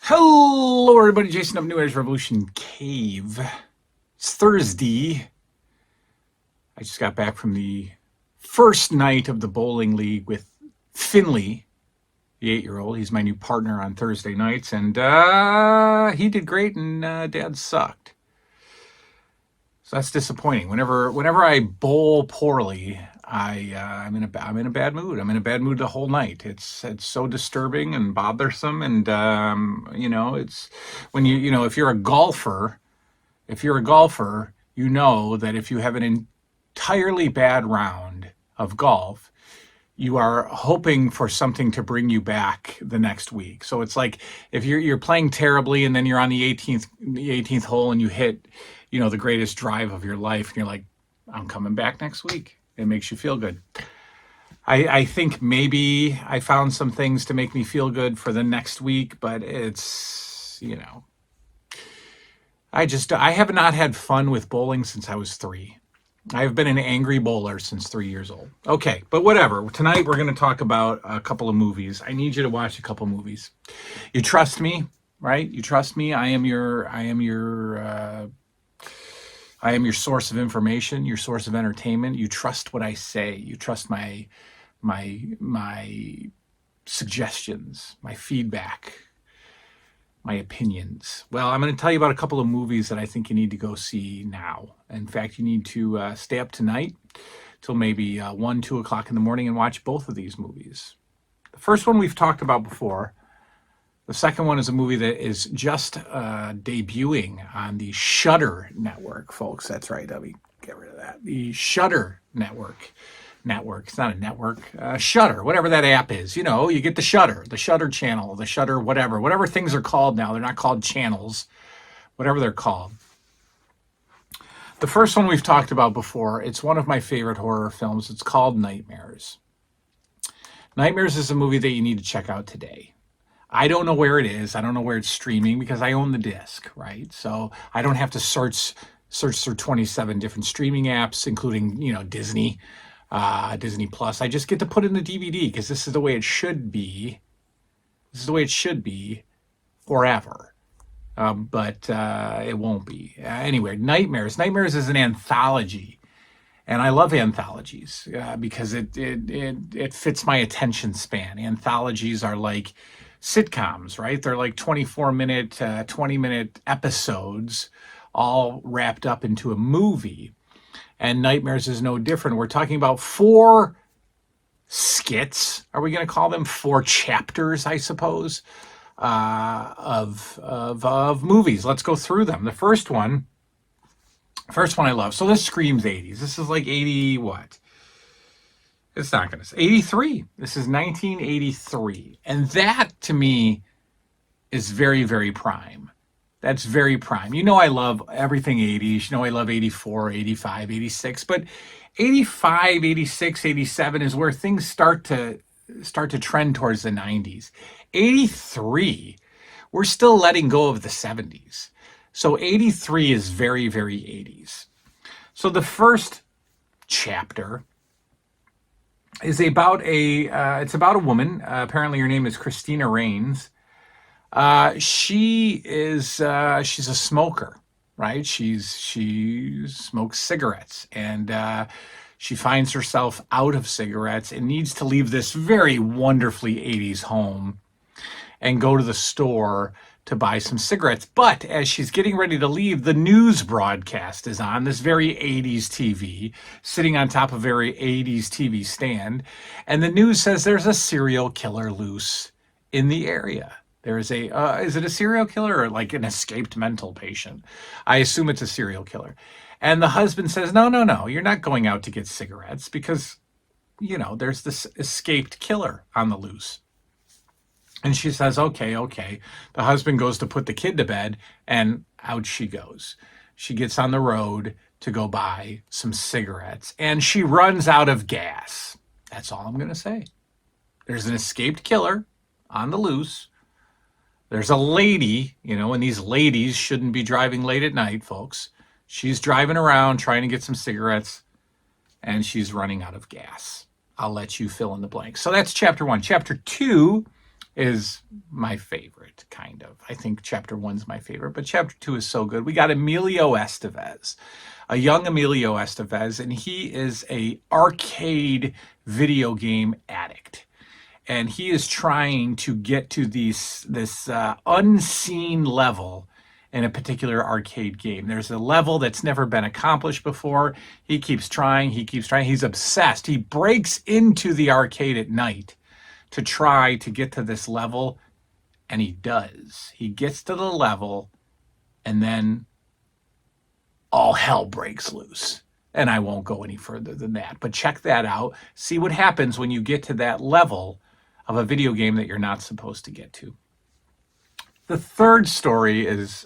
Hello, everybody. Jason of New Age Revolution Cave. It's Thursday. I just got back from the first night of the bowling league with Finley, the 8-year-old. He's my new partner on Thursday nights, and he did great, and Dad sucked. So that's disappointing. Whenever I bowl poorly, I'm in a bad mood. I'm in a bad mood the whole night. It's so disturbing and bothersome, and it's when if you're a golfer, you know that if you have an entirely bad round of golf, you are hoping for something to bring you back the next week. So it's like if you're playing terribly and then you're on the 18th hole and you hit, the greatest drive of your life, and you're like, I'm coming back next week. It makes you feel good. I think maybe I found some things to make me feel good for the next week, but it's, I have not had fun with bowling since I was 3. I've been an angry bowler since 3 years old. Okay, but whatever. Tonight we're going to talk about a couple of movies. I need you to watch a couple of movies. You trust me, right? You trust me. I am your source of information, your source of entertainment. You trust what I say. You trust my suggestions, my feedback, my opinions. Well, I'm going to tell you about a couple of movies that I think you need to go see now. In fact, you need to stay up tonight till maybe 1, 2 o'clock in the morning and watch both of these movies. The first one we've talked about before. The second one is a movie that is just debuting on the Shudder network, folks. That's right. Let me get rid of that. The Shudder network. It's not a network. Shudder, whatever that app is. You get the Shudder channel, the Shudder whatever things are called now. They're not called channels, whatever they're called. The first one we've talked about before. It's one of my favorite horror films. It's called Nightmares. Nightmares is a movie that you need to check out today. I don't know where it is. I don't know where it's streaming because I own the disc, right? So I don't have to search through 27 different streaming apps, including, Disney, Disney Plus. I just get to put in the DVD because this is the way it should be. This is the way it should be forever. But it won't be. Anyway, Nightmares. Nightmares is an anthology. And I love anthologies because it fits my attention span. Anthologies are like sitcoms, right? They're like 24-minute, 20-minute episodes all wrapped up into a movie. And Nightmares is no different. We're talking about 4 skits. Are we going to call them 4 chapters, I suppose, of movies? Let's go through them. The first one I love. So this screams 80s. This is like 80 what? It's not going to say 83. This is 1983. And that to me is very, very prime. That's very prime. I love everything 80s. I love 84, 85, 86. But 85, 86, 87 is where things start to trend towards the 90s. 83, we're still letting go of the 70s. So 83 is very, very 80s. So the first chapter is about it's about a woman. Apparently her name is Christina Rains. She's a smoker, right? She smokes cigarettes, and she finds herself out of cigarettes and needs to leave this very wonderfully 80s home and go to the store to buy some cigarettes. But as she's getting ready to leave, the news broadcast is on, this very 80s TV, sitting on top of a very 80s TV stand. And the news says there's a serial killer loose in the area. There is is it a serial killer or like an escaped mental patient? I assume it's a serial killer. And the husband says, no, you're not going out to get cigarettes because, there's this escaped killer on the loose. And she says, okay. The husband goes to put the kid to bed, and out she goes. She gets on the road to go buy some cigarettes, and she runs out of gas. That's all I'm going to say. There's an escaped killer on the loose. There's a lady, and these ladies shouldn't be driving late at night, folks. She's driving around trying to get some cigarettes, and she's running out of gas. I'll let you fill in the blanks. So that's chapter 1. Chapter 2 is my favorite, kind of. I think chapter 1's my favorite, but chapter 2 is so good. We got Emilio Estevez, a young Emilio Estevez, and he is a arcade video game addict. And he is trying to get to this unseen level in a particular arcade game. There's a level that's never been accomplished before. He keeps trying, he keeps trying. He's obsessed. He breaks into the arcade at night to try to get to this level, and he does. He gets to the level, and then all hell breaks loose. And I won't go any further than that. But check that out. See what happens when you get to that level of a video game that you're not supposed to get to. The third story is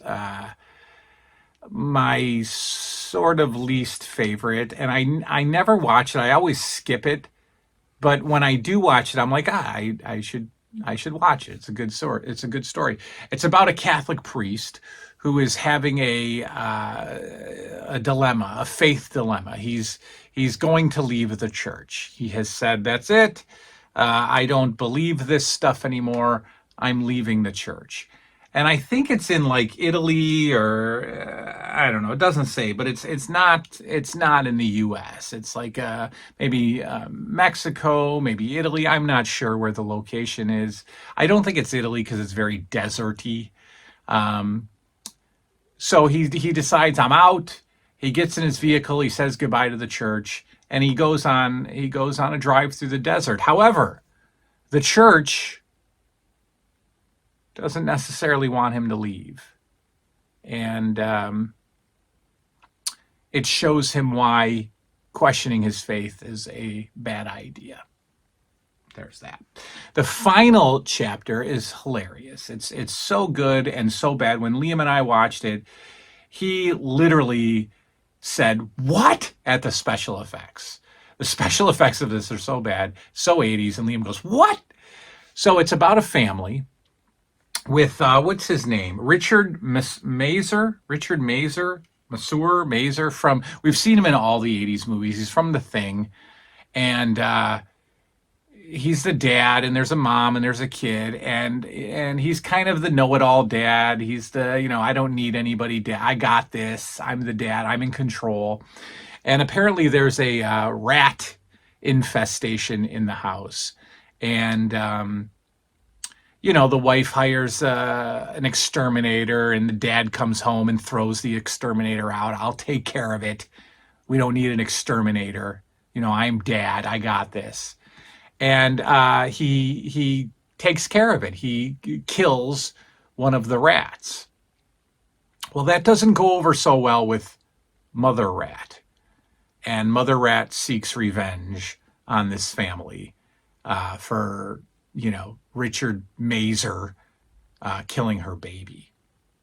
my sort of least favorite, and I never watch it. I always skip it, but when I do watch it, I'm like, I should watch it. It's a good story. It's a good story. It's about a Catholic priest who is having a dilemma, a faith dilemma. He's going to leave the church. He has said, "That's it. I don't believe this stuff anymore. I'm leaving the church." And I think it's in like Italy or I don't know. It doesn't say, but it's not in the U.S. It's like maybe Mexico, maybe Italy. I'm not sure where the location is. I don't think it's Italy because it's very deserty. So he decides, I'm out. He gets in his vehicle. He says goodbye to the church, and he goes on a drive through the desert. However, the church doesn't necessarily want him to leave. And it shows him why questioning his faith is a bad idea. There's that. The final chapter is hilarious. It's so good and so bad. When Liam and I watched it, he literally said, "What?" at the special effects. The special effects of this are so bad, so 80s. And Liam goes, "What?" So it's about a family with what's his name? Richard Masur from, we've seen him in all the 80s movies. He's from The Thing, and he's the dad, and there's a mom, and there's a kid, and he's kind of the know-it-all dad. He's the, I don't need anybody dad. I got this. I'm the dad. I'm in control. And apparently there's a rat infestation in the house, and the wife hires an exterminator, and the dad comes home and throws the exterminator out. "I'll take care of it. We don't need an exterminator. I'm dad. I got this." And he takes care of it. He kills one of the rats. Well, that doesn't go over so well with Mother Rat. And Mother Rat seeks revenge on this family for, Richard Masur killing her baby.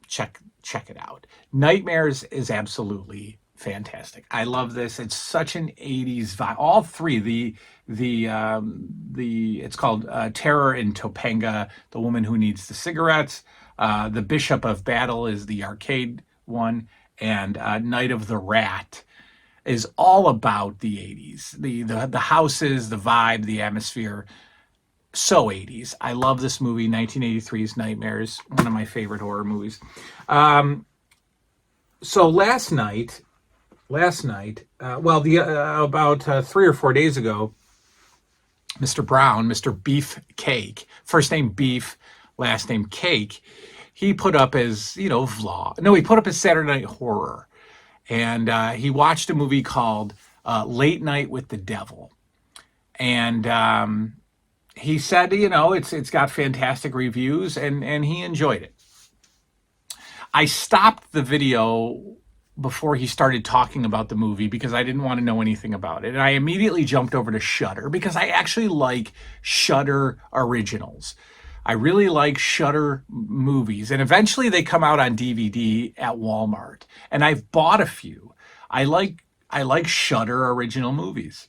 Check it out. Nightmares is absolutely fantastic. I love this. It's such an 80s vibe. All three, it's called Terror in Topanga, The Woman Who Needs the Cigarettes. The Bishop of Battle is the arcade one, and Night of the Rat is all about the 80s. The houses, the vibe, the atmosphere. So 80s. I love this movie, 1983's Nightmares, one of my favorite horror movies. So last night, about 3 or 4 days ago, Mr. Brown, Mr. Beefcake, first name Beef, last name Cake, he put up his, vlog. No, he put up his Saturday Night Horror. And he watched a movie called Late Night with the Devil. And he said, it's got fantastic reviews, and he enjoyed it. I stopped the video before he started talking about the movie because I didn't want to know anything about it. And I immediately jumped over to Shudder because I actually like Shudder originals. I really like Shudder movies. And eventually they come out on DVD at Walmart. And I've bought a few. I like Shudder original movies.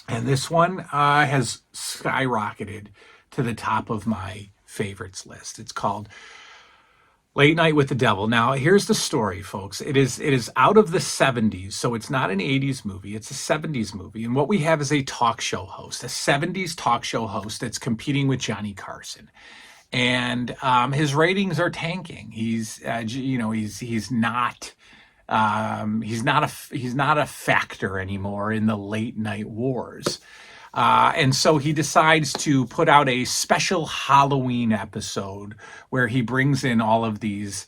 And this one has skyrocketed to the top of my favorites list. It's called Late Night with the Devil. Now, here's the story, folks. It is out of the 70s, so it's not an 80s movie. It's a 70s movie. And what we have is a talk show host, a 70s talk show host that's competing with Johnny Carson. And his ratings are tanking. He's not a factor anymore in the late night wars. And so he decides to put out a special Halloween episode where he brings in all of these,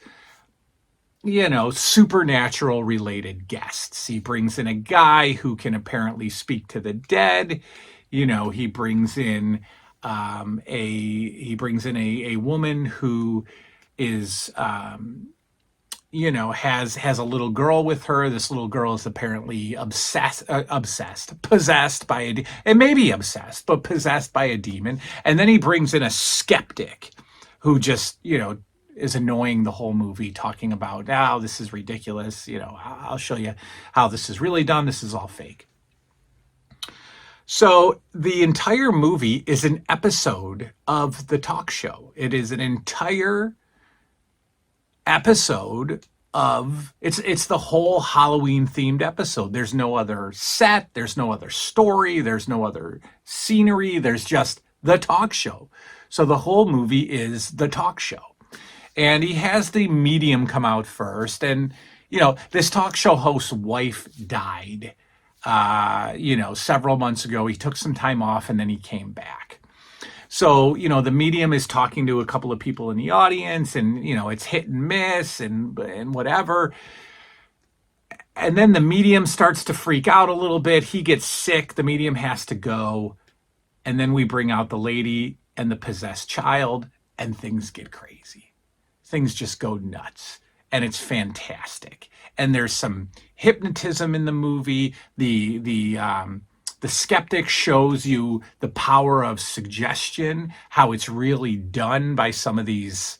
supernatural related guests. He brings in a guy who can apparently speak to the dead. He brings in a woman who is has a little girl with her. This little girl is apparently possessed by and maybe obsessed, but possessed by a demon. And then he brings in a skeptic who just, is annoying the whole movie, talking about, oh, this is ridiculous. I'll show you how this is really done. This is all fake. So the entire movie is an episode of the talk show. It is an entire episode of it's the whole Halloween themed episode. There's no other set, there's no other story, there's no other scenery, there's just the talk show. So the whole movie is the talk show. And he has the medium come out first, and this talk show host's wife died several months ago. He took some time off and then he came back. So, the medium is talking to a couple of people in the audience, and, it's hit and miss and whatever. And then the medium starts to freak out a little bit. He gets sick. The medium has to go. And then we bring out the lady and the possessed child, and things get crazy. Things just go nuts. And it's fantastic. And there's some hypnotism in the movie. The skeptic shows you the power of suggestion, how it's really done by some of these,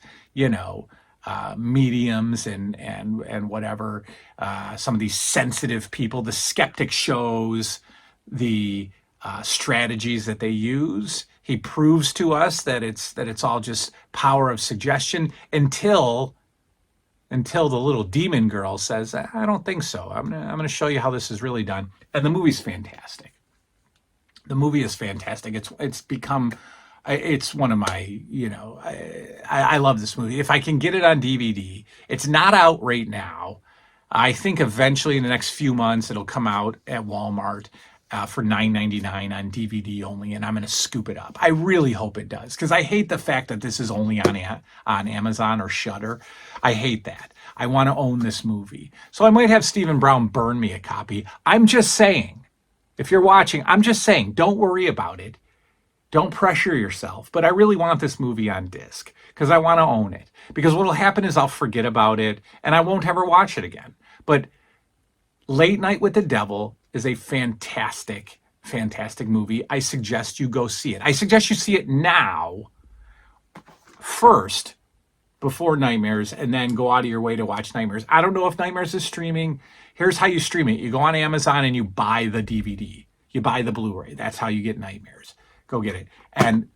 mediums and whatever, some of these sensitive people. The skeptic shows the strategies that they use. He proves to us that it's all just power of suggestion until the little demon girl says, I don't think so. I'm gonna show you how this is really done. And the movie's fantastic. The movie is fantastic. It's one of my, I love this movie. If I can get it on DVD, it's not out right now. I think eventually in the next few months, it'll come out at Walmart for $9.99 on DVD only, and I'm going to scoop it up. I really hope it does, because I hate the fact that this is only on Amazon or Shudder. I hate that. I want to own this movie. So I might have Stephen Brown burn me a copy. I'm just saying. If you're watching, I'm just saying, don't worry about it. Don't pressure yourself. But I really want this movie on disc because I want to own it. Because what will happen is I'll forget about it and I won't ever watch it again. But Late Night with the Devil is a fantastic, fantastic movie. I suggest you go see it. I suggest you see it now first before Nightmares, and then go out of your way to watch Nightmares. I don't know if Nightmares is streaming. Here's how you stream it. You go on Amazon and you buy the DVD. You buy the Blu-ray. That's how you get Nightmares. Go get it. And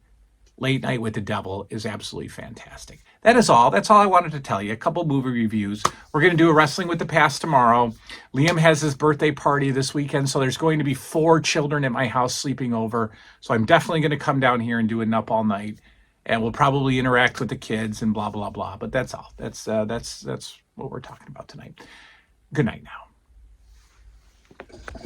Late Night with the Devil is absolutely fantastic. That is all. That's all I wanted to tell you. A couple movie reviews. We're going to do a Wrestling with the Past tomorrow. Liam has his birthday party this weekend, so there's going to be 4 children at my house sleeping over. So I'm definitely going to come down here and do an Up All Night. And we'll probably interact with the kids and blah, blah, blah. But that's all. That's what we're talking about tonight. Good night now.